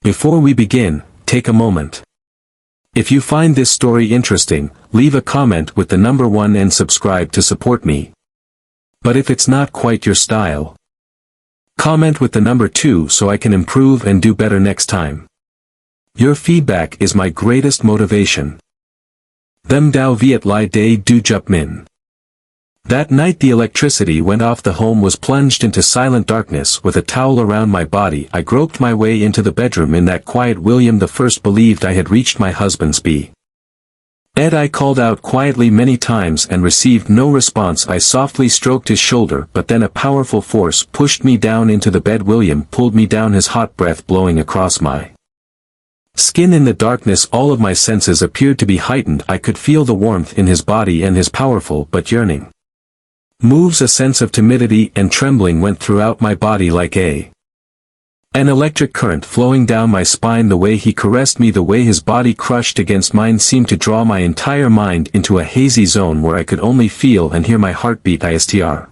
Before we begin, take a moment. If you find this story interesting, leave a comment with the number 1 and subscribe to support me. But if it's not quite your style, comment with the number 2 so I can improve and do better next time. Your feedback is my greatest motivation. Them Dao Viet Lai Day Du Jup Min. That night the electricity went off. The home was plunged into silent darkness. With a towel around my body I groped my way into the bedroom. In that quiet William the First believed I had reached my husband's bed. I called out quietly many times and received no response. I softly stroked his shoulder, but then a powerful force pushed me down into the bed. William pulled me down, his hot breath blowing across my skin. In the darkness all of my senses appeared to be heightened. I could feel the warmth in his body and his powerful but yearning moves. A sense of timidity and trembling went throughout my body like an electric current flowing down my spine. The way he caressed me, the way his body crushed against mine seemed to draw my entire mind into a hazy zone where I could only feel and hear my heartbeat. ISTR.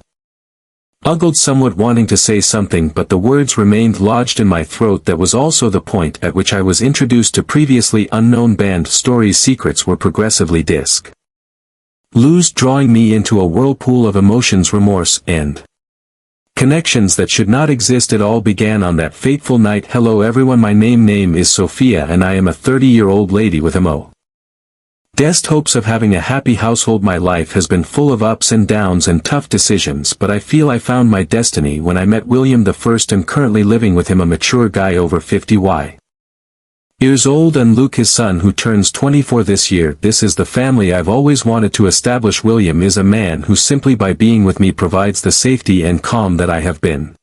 Uggled, somewhat wanting to say something, but the words remained lodged in my throat. That was also the point at which I was introduced to previously unknown band stories. Secrets were progressively loosed, drawing me into a whirlpool of emotions, remorse, and connections that should not exist at all. Began on that fateful night. Hello everyone, my name is Sophia and I am a 30-year-old lady with modest hopes of having a happy household. My life has been full of ups and downs and tough decisions, but I feel I found my destiny when I met William the First. I'm currently living with him, a mature guy over 50 years old, and Luke, his son, who turns 24 this year. This is the family I've always wanted to establish. William is a man who simply by being with me provides the safety and calm that I have been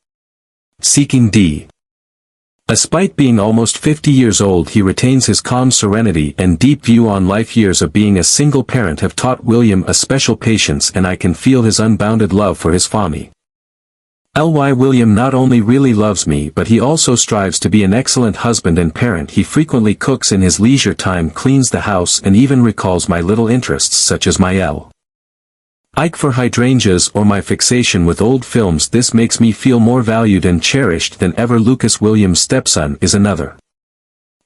seeking. Despite being almost 50 years old, he retains his calm serenity and deep view on life. Years of being a single parent have taught William a special patience, and I can feel his unbounded love for his family. William not only really loves me, but he also strives to be an excellent husband and parent. He frequently cooks in his leisure time, cleans the house, and even recalls my little interests such as my Ike for hydrangeas or my fixation with old films. This makes me feel more valued and cherished than ever. Lucas, William's stepson, is another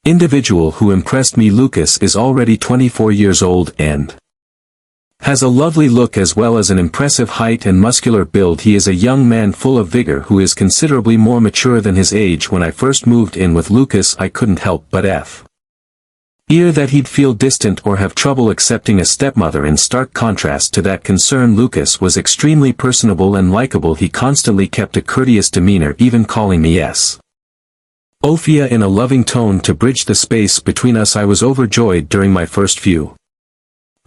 individual who impressed me. Lucas is already 24 years old and has a lovely look as well as an impressive height and muscular build. He is a young man full of vigor who is considerably more mature than his age. When I first moved in with Lucas I couldn't help but fear that he'd feel distant or have trouble accepting a stepmother. In stark contrast to that concern, Lucas was extremely personable and likable. He constantly kept a courteous demeanor, even calling me Sophia in a loving tone to bridge the space between us. I was overjoyed during my first few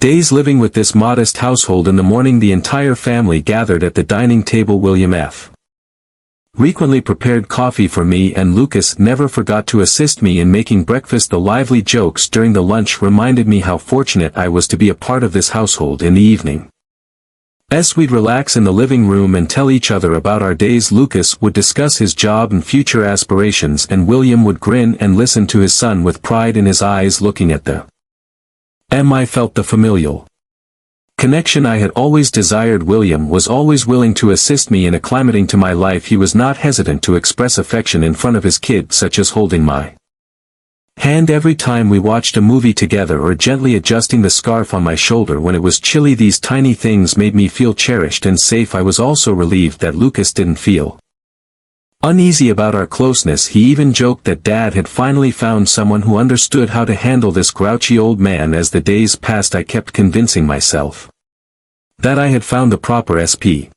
days living with this modest household. In the morning the entire family gathered at the dining table. William frequently prepared coffee for me, and Lucas never forgot to assist me in making breakfast. The lively jokes during the lunch reminded me how fortunate I was to be a part of this household. In the evening we'd relax in the living room and tell each other about our days. Lucas would discuss his job and future aspirations, and William would grin and listen to his son with pride in his eyes. Looking at I felt the familial connection I had always desired. William was always willing to assist me in acclimating to my life. He was not hesitant to express affection in front of his kid, such as holding my hand every time we watched a movie together or gently adjusting the scarf on my shoulder when it was chilly. These tiny things made me feel cherished and safe. I was also relieved that Lucas didn't feel uneasy about our closeness. He even joked that Dad had finally found someone who understood how to handle this grouchy old man. As the days passed I kept convincing myself that I had found the proper spot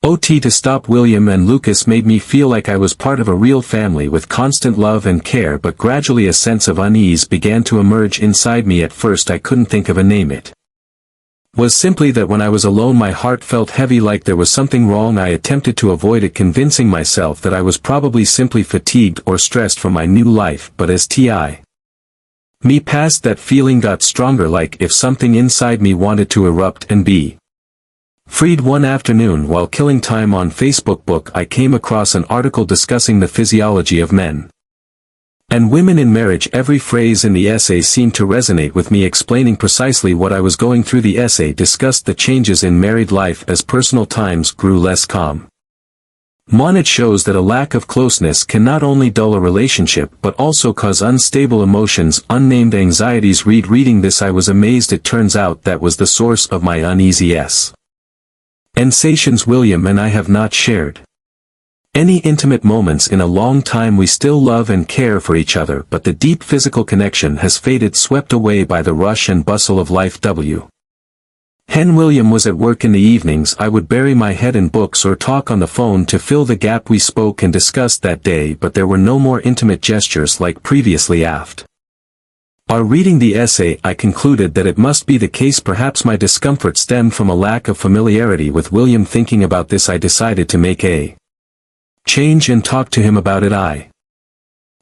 to stop William and Lucas. Made me feel like I was part of a real family with constant love and care, but gradually a sense of unease began to emerge inside me. At first I couldn't think of a name. It was simply that when I was alone my heart felt heavy, like there was something wrong. I attempted to avoid it, convincing myself that I was probably simply fatigued or stressed from my new life, but as me passed that feeling got stronger, like if something inside me wanted to erupt and be freed. One afternoon while killing time on Facebook, I came across an article discussing the physiology of men and women in marriage. Every phrase in the essay seemed to resonate with me, explaining precisely what I was going through. The essay discussed the changes in married life as personal times grew less calm. It shows that a lack of closeness can not only dull a relationship but also cause unstable emotions, unnamed anxieties. Reading this I was amazed. It turns out that was the source of my uneasiness. Sensations. William and I have not shared any intimate moments in a long time. We still love and care for each other, but the deep physical connection has faded, swept away by the rush and bustle of life. William was at work in the evenings. I would bury my head in books or talk on the phone to fill the gap. We spoke and discussed that day, but there were no more intimate gestures like previously. After reading the essay, I concluded that it must be the case. Perhaps my discomfort stemmed from a lack of familiarity with William. Thinking about this, I decided to make a change and talk to him about it. I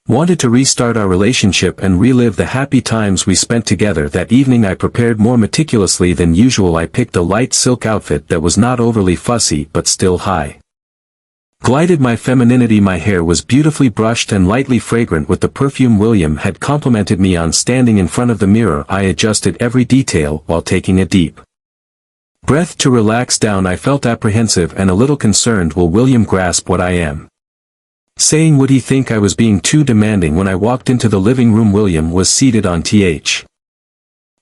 wanted to restart our relationship and relive the happy times we spent together. That evening I prepared more meticulously than usual. I picked a light silk outfit that was not overly fussy but still high glided my femininity. My hair was beautifully brushed and lightly fragrant with the perfume William had complimented me on. Standing in front of the mirror, I adjusted every detail while taking a deep breath to relax down. I felt apprehensive and a little concerned. Will William grasp what I am saying? Would he think I was being too demanding? When I walked into the living room, William was seated on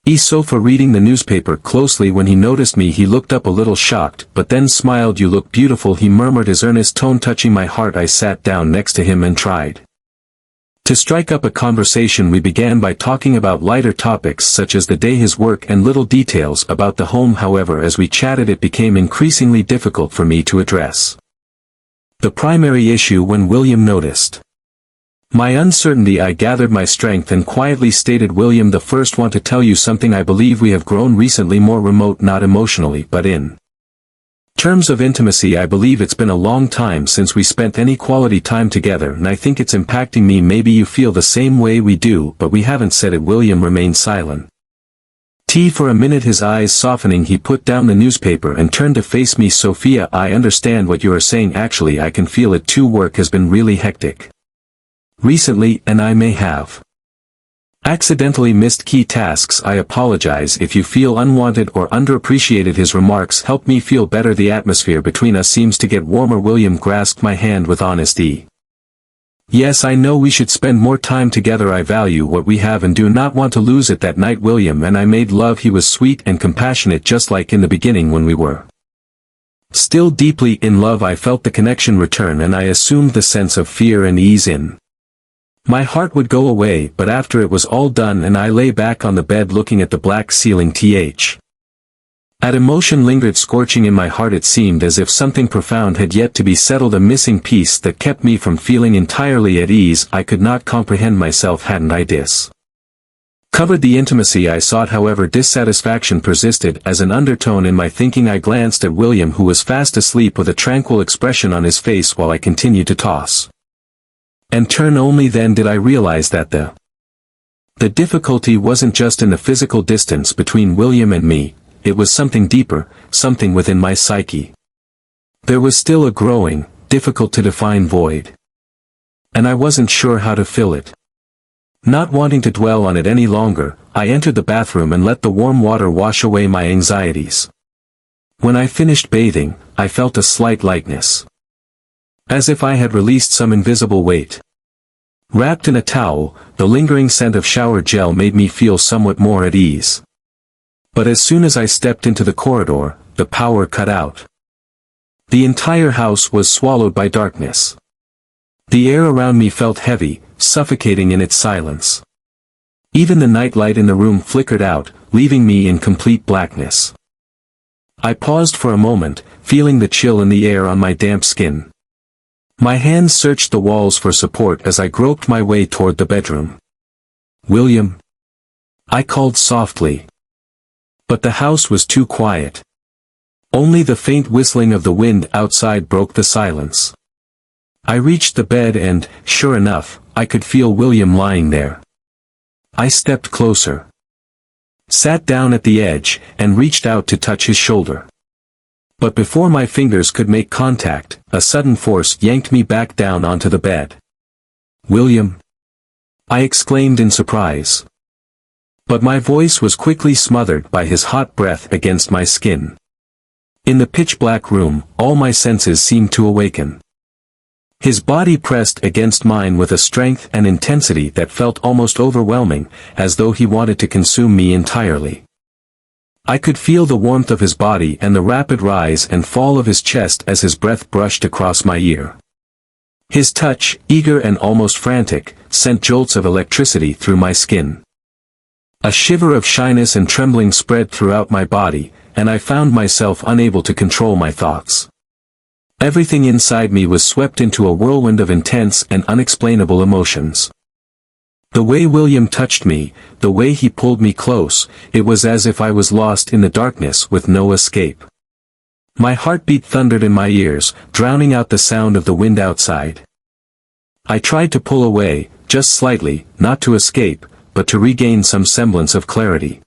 the sofa reading the newspaper closely. When he noticed me, he looked up a little shocked, but then smiled. You look beautiful, he murmured, his earnest tone touching my heart. I sat down next to him and tried to strike up a conversation. We began by talking about lighter topics such as the day, his work, and little details about the home. However, as we chatted, it became increasingly difficult for me to address the primary issue. When William noticed my uncertainty, I gathered my strength and quietly stated, William, the first want to tell you something. I believe we have grown recently, more remote, not emotionally, but in terms of intimacy. I believe it's been a long time since we spent any quality time together, and I think it's impacting me. Maybe you feel the same way we do, but we haven't said it. William remained silent. For a minute, his eyes softening, he put down the newspaper and turned to face me. Sophia, I understand what you are saying. Actually, I can feel it too. Work has been really hectic recently, and I may have accidentally missed key tasks. I apologize if you feel unwanted or underappreciated. His remarks helped me feel better. The atmosphere between us seems to get warmer. William grasped my hand with honesty. Yes, I know we should spend more time together. I value what we have and do not want to lose it. That night, William and I made love. He was sweet and compassionate, just like in the beginning when we were still deeply in love. I felt the connection return, and I assumed the sense of fear and ease in my heart would go away. But after it was all done and I lay back on the bed looking at the black ceiling, that emotion lingered scorching in my heart. It seemed as if something profound had yet to be settled, a missing piece that kept me from feeling entirely at ease. I could not comprehend myself. Hadn't I covered the intimacy I sought? However, dissatisfaction persisted as an undertone in my thinking. I glanced at William, who was fast asleep with a tranquil expression on his face, while I continued to toss and turn. Only then did I realize that the difficulty wasn't just in the physical distance between William and me. It was something deeper, something within my psyche. There was still a growing, difficult to define void, and I wasn't sure how to fill it. Not wanting to dwell on it any longer, I entered the bathroom and let the warm water wash away my anxieties. When I finished bathing, I felt a slight lightness, as if I had released some invisible weight. Wrapped in a towel, the lingering scent of shower gel made me feel somewhat more at ease. But as soon as I stepped into the corridor, the power cut out. The entire house was swallowed by darkness. The air around me felt heavy, suffocating in its silence. Even the nightlight in the room flickered out, leaving me in complete blackness. I paused for a moment, feeling the chill in the air on my damp skin. My hands searched the walls for support as I groped my way toward the bedroom. William, I called softly. But the house was too quiet. Only the faint whistling of the wind outside broke the silence. I reached the bed and, sure enough, I could feel William lying there. I stepped closer, sat down at the edge, and reached out to touch his shoulder. But before my fingers could make contact, a sudden force yanked me back down onto the bed. William, I exclaimed in surprise. But my voice was quickly smothered by his hot breath against my skin. In the pitch-black room, all my senses seemed to awaken. His body pressed against mine with a strength and intensity that felt almost overwhelming, as though he wanted to consume me entirely. I could feel the warmth of his body and the rapid rise and fall of his chest as his breath brushed across my ear. His touch, eager and almost frantic, sent jolts of electricity through my skin. A shiver of shyness and trembling spread throughout my body, and I found myself unable to control my thoughts. Everything inside me was swept into a whirlwind of intense and unexplainable emotions. The way William touched me, the way he pulled me close, it was as if I was lost in the darkness with no escape. My heartbeat thundered in my ears, drowning out the sound of the wind outside. I tried to pull away, just slightly, not to escape, but to regain some semblance of clarity.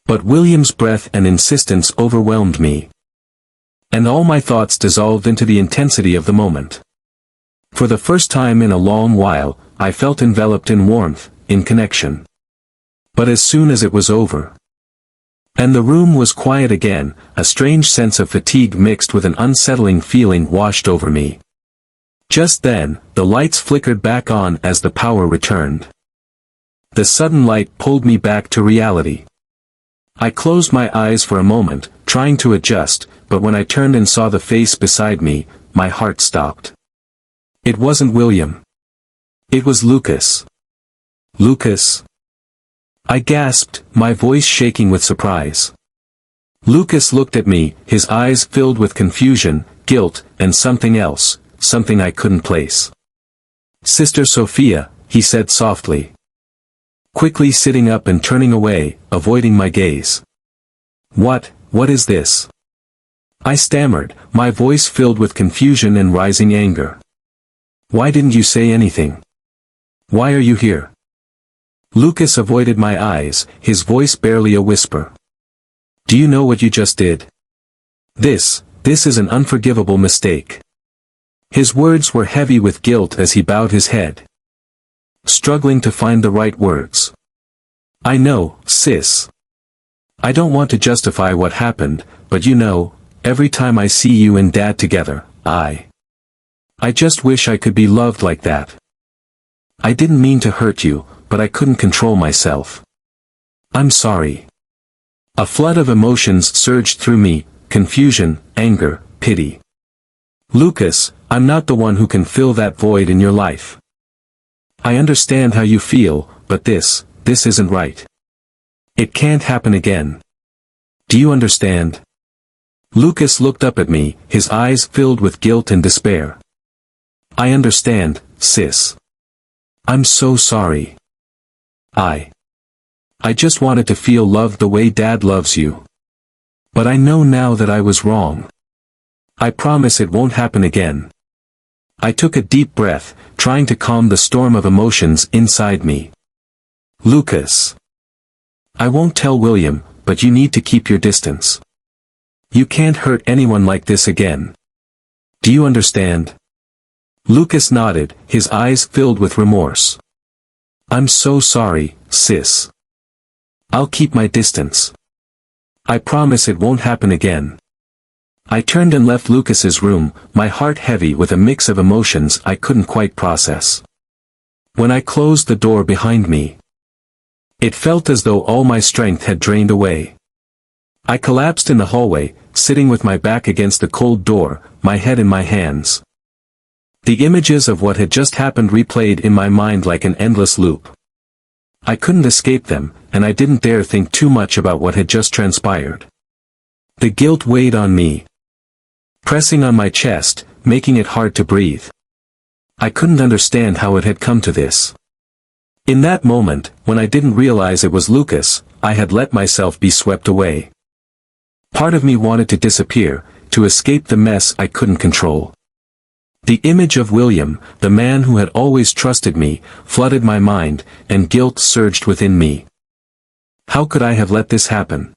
But William's breath and insistence overwhelmed me. And all my thoughts dissolved into the intensity of the moment. For the first time in a long while, I felt enveloped in warmth, in connection. But as soon as it was over, and the room was quiet again, a strange sense of fatigue mixed with an unsettling feeling washed over me. Just then, the lights flickered back on as the power returned. The sudden light pulled me back to reality. I closed my eyes for a moment, trying to adjust, but when I turned and saw the face beside me, my heart stopped. It wasn't William. It was Lucas. Lucas? I gasped, my voice shaking with surprise. Lucas looked at me, his eyes filled with confusion, guilt, and something else, something I couldn't place. "Sister Sophia," he said softly. Quickly sitting up and turning away, avoiding my gaze. What is this?" I stammered, my voice filled with confusion and rising anger. "Why didn't you say anything? Why are you here?" Lucas avoided my eyes, his voice barely a whisper. "Do you know what you just did? This is an unforgivable mistake." His words were heavy with guilt as he bowed his head, struggling to find the right words. "I know, sis. I don't want to justify what happened, but you know, every time I see you and Dad together, I just wish I could be loved like that. I didn't mean to hurt you, but I couldn't control myself. I'm sorry." A flood of emotions surged through me, confusion, anger, pity. "Lucas, I'm not the one who can fill that void in your life. I understand how you feel, but this isn't right. It can't happen again. Do you understand?" Lucas looked up at me, his eyes filled with guilt and despair. "I understand, sis. I'm so sorry. I just wanted to feel loved the way Dad loves you. But I know now that I was wrong. I promise it won't happen again." I took a deep breath, trying to calm the storm of emotions inside me. "Lucas. I won't tell William, but you need to keep your distance. You can't hurt anyone like this again. Do you understand?" Lucas nodded, his eyes filled with remorse. "I'm so sorry, sis. I'll keep my distance. I promise it won't happen again." I turned and left Lucas's room, my heart heavy with a mix of emotions I couldn't quite process. When I closed the door behind me, it felt as though all my strength had drained away. I collapsed in the hallway, sitting with my back against the cold door, my head in my hands. The images of what had just happened replayed in my mind like an endless loop. I couldn't escape them, and I didn't dare think too much about what had just transpired. The guilt weighed on me, pressing on my chest, making it hard to breathe. I couldn't understand how it had come to this. In that moment, when I didn't realize it was Lucas, I had let myself be swept away. Part of me wanted to disappear, to escape the mess I couldn't control. The image of William, the man who had always trusted me, flooded my mind, and guilt surged within me. How could I have let this happen?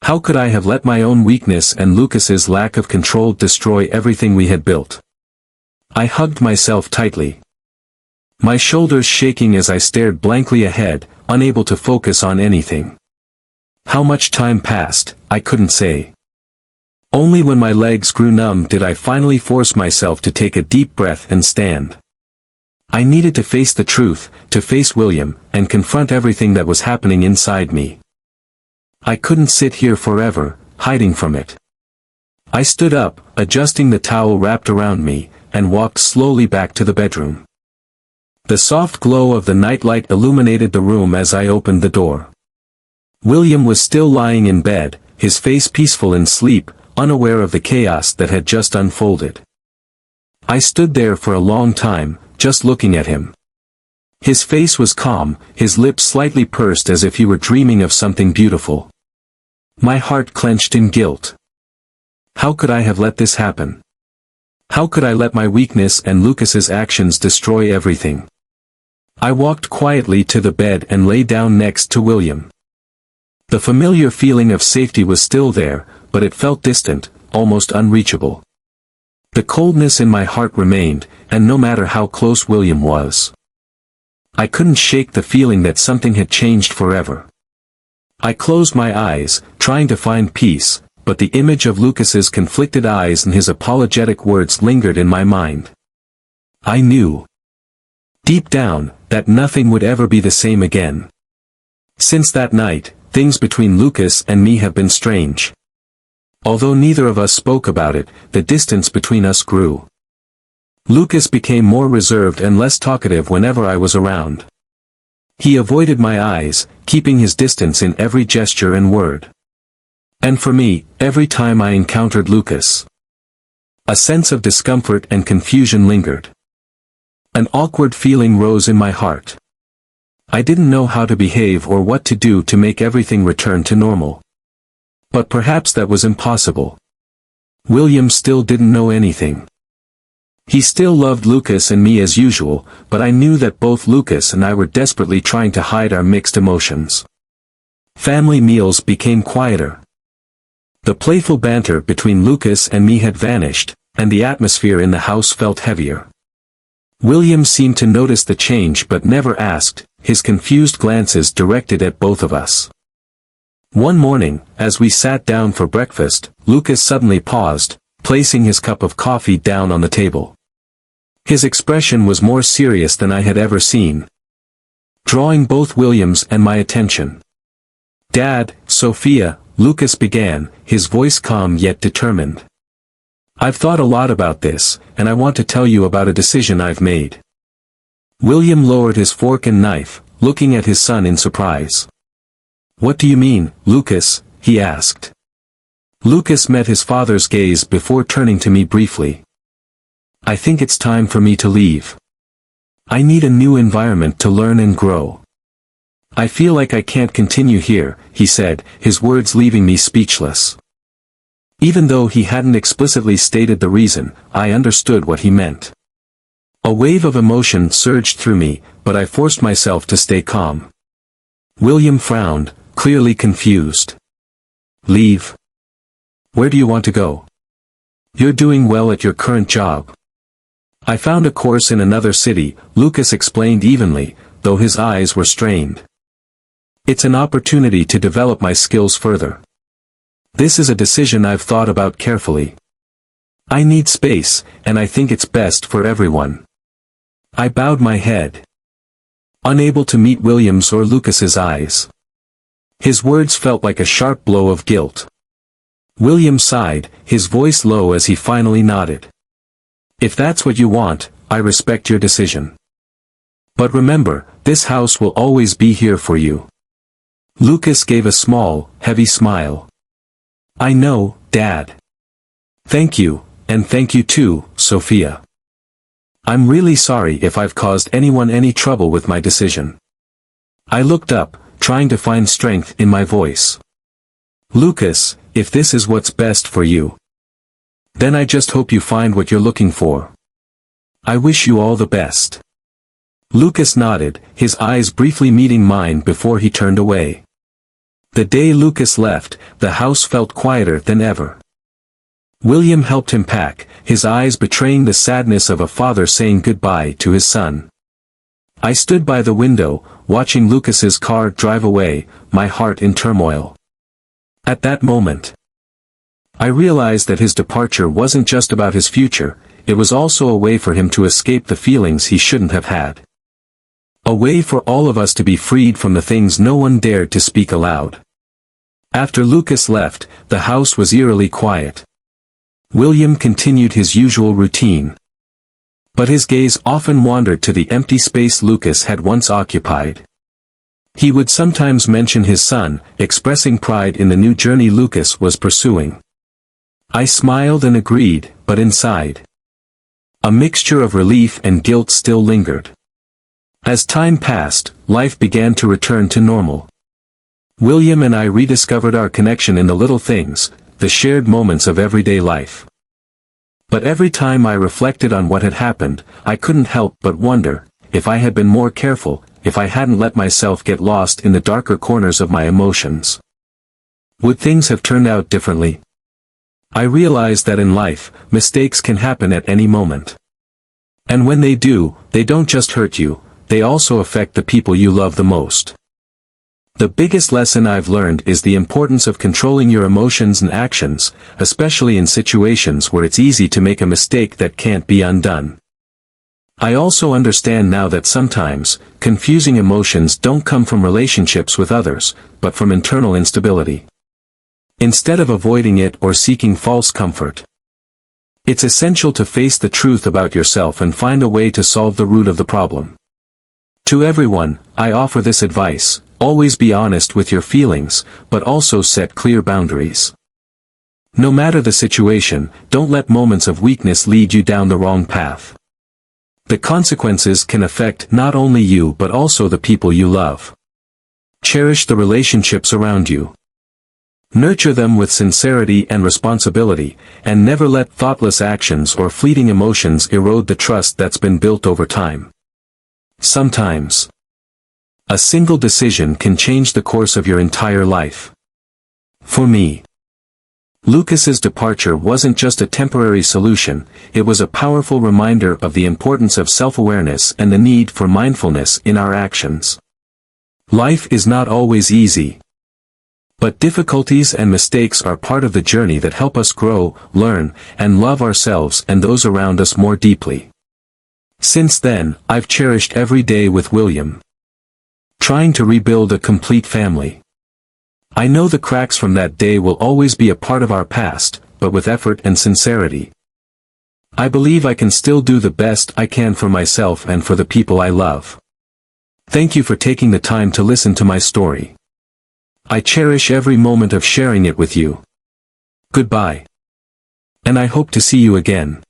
How could I have let my own weakness and Lucas's lack of control destroy everything we had built? I hugged myself tightly, my shoulders shaking as I stared blankly ahead, unable to focus on anything. How much time passed, I couldn't say. Only when my legs grew numb did I finally force myself to take a deep breath and stand. I needed to face the truth, to face William, and confront everything that was happening inside me. I couldn't sit here forever, hiding from it. I stood up, adjusting the towel wrapped around me, and walked slowly back to the bedroom. The soft glow of the nightlight illuminated the room as I opened the door. William was still lying in bed, his face peaceful in sleep, unaware of the chaos that had just unfolded. I stood there for a long time, just looking at him. His face was calm, his lips slightly pursed as if he were dreaming of something beautiful. My heart clenched in guilt. How could I have let this happen? How could I let my weakness and Lucas's actions destroy everything? I walked quietly to the bed and lay down next to William. The familiar feeling of safety was still there, but it felt distant, almost unreachable. The coldness in my heart remained, and no matter how close William was, I couldn't shake the feeling that something had changed forever. I closed my eyes, trying to find peace, but the image of Lucas's conflicted eyes and his apologetic words lingered in my mind. I knew, deep down, that nothing would ever be the same again. Since that night, things between Lucas and me have been strange. Although neither of us spoke about it, the distance between us grew. Lucas became more reserved and less talkative whenever I was around. He avoided my eyes, keeping his distance in every gesture and word. And for me, every time I encountered Lucas, a sense of discomfort and confusion lingered. An awkward feeling rose in my heart. I didn't know how to behave or what to do to make everything return to normal. But perhaps that was impossible. William still didn't know anything. He still loved Lucas and me as usual, but I knew that both Lucas and I were desperately trying to hide our mixed emotions. Family meals became quieter. The playful banter between Lucas and me had vanished, and the atmosphere in the house felt heavier. William seemed to notice the change but never asked, his confused glances directed at both of us. One morning, as we sat down for breakfast, Lucas suddenly paused, placing his cup of coffee down on the table. His expression was more serious than I had ever seen, drawing both William's and my attention. "Dad, Sophia," Lucas began, his voice calm yet determined. "I've thought a lot about this, and I want to tell you about a decision I've made." William lowered his fork and knife, looking at his son in surprise. "What do you mean, Lucas?" he asked. Lucas met his father's gaze before turning to me briefly. "I think it's time for me to leave. I need a new environment to learn and grow. I feel like I can't continue here," he said, his words leaving me speechless. Even though he hadn't explicitly stated the reason, I understood what he meant. A wave of emotion surged through me, but I forced myself to stay calm. William frowned, clearly confused. "Leave? Where do you want to go? You're doing well at your current job." "I found a course in another city," Lucas explained evenly, though his eyes were strained. "It's an opportunity to develop my skills further. This is a decision I've thought about carefully. I need space, and I think it's best for everyone." I bowed my head, unable to meet William's or Lucas's eyes. His words felt like a sharp blow of guilt. William sighed, his voice low as he finally nodded. "If that's what you want, I respect your decision. But remember, this house will always be here for you." Lucas gave a small, heavy smile. "I know, Dad. Thank you, and thank you too, Sophia. I'm really sorry if I've caused anyone any trouble with my decision." I looked up, trying to find strength in my voice. "Lucas, if this is what's best for you, then I just hope you find what you're looking for. I wish you all the best." Lucas nodded, his eyes briefly meeting mine before he turned away. The day Lucas left, the house felt quieter than ever. William helped him pack, his eyes betraying the sadness of a father saying goodbye to his son. I stood by the window, watching Lucas's car drive away, my heart in turmoil. At that moment, I realized that his departure wasn't just about his future, it was also a way for him to escape the feelings he shouldn't have had. A way for all of us to be freed from the things no one dared to speak aloud. After Lucas left, the house was eerily quiet. William continued his usual routine. But his gaze often wandered to the empty space Lucas had once occupied. He would sometimes mention his son, expressing pride in the new journey Lucas was pursuing. I smiled and agreed, but inside, a mixture of relief and guilt still lingered. As time passed, life began to return to normal. William and I rediscovered our connection in the little things, the shared moments of everyday life. But every time I reflected on what had happened, I couldn't help but wonder, if I had been more careful, if I hadn't let myself get lost in the darker corners of my emotions. Would things have turned out differently? I realized that in life, mistakes can happen at any moment. And when they do, they don't just hurt you, they also affect the people you love the most. The biggest lesson I've learned is the importance of controlling your emotions and actions, especially in situations where it's easy to make a mistake that can't be undone. I also understand now that sometimes, confusing emotions don't come from relationships with others, but from internal instability. Instead of avoiding it or seeking false comfort, it's essential to face the truth about yourself and find a way to solve the root of the problem. To everyone, I offer this advice: always be honest with your feelings, but also set clear boundaries. No matter the situation, don't let moments of weakness lead you down the wrong path. The consequences can affect not only you but also the people you love. Cherish the relationships around you. Nurture them with sincerity and responsibility, and never let thoughtless actions or fleeting emotions erode the trust that's been built over time. Sometimes, a single decision can change the course of your entire life. For me, Lucas's departure wasn't just a temporary solution, it was a powerful reminder of the importance of self-awareness and the need for mindfulness in our actions. Life is not always easy. But difficulties and mistakes are part of the journey that help us grow, learn, and love ourselves and those around us more deeply. Since then, I've cherished every day with William, trying to rebuild a complete family. I know the cracks from that day will always be a part of our past, but with effort and sincerity, I believe I can still do the best I can for myself and for the people I love. Thank you for taking the time to listen to my story. I cherish every moment of sharing it with you. Goodbye. And I hope to see you again.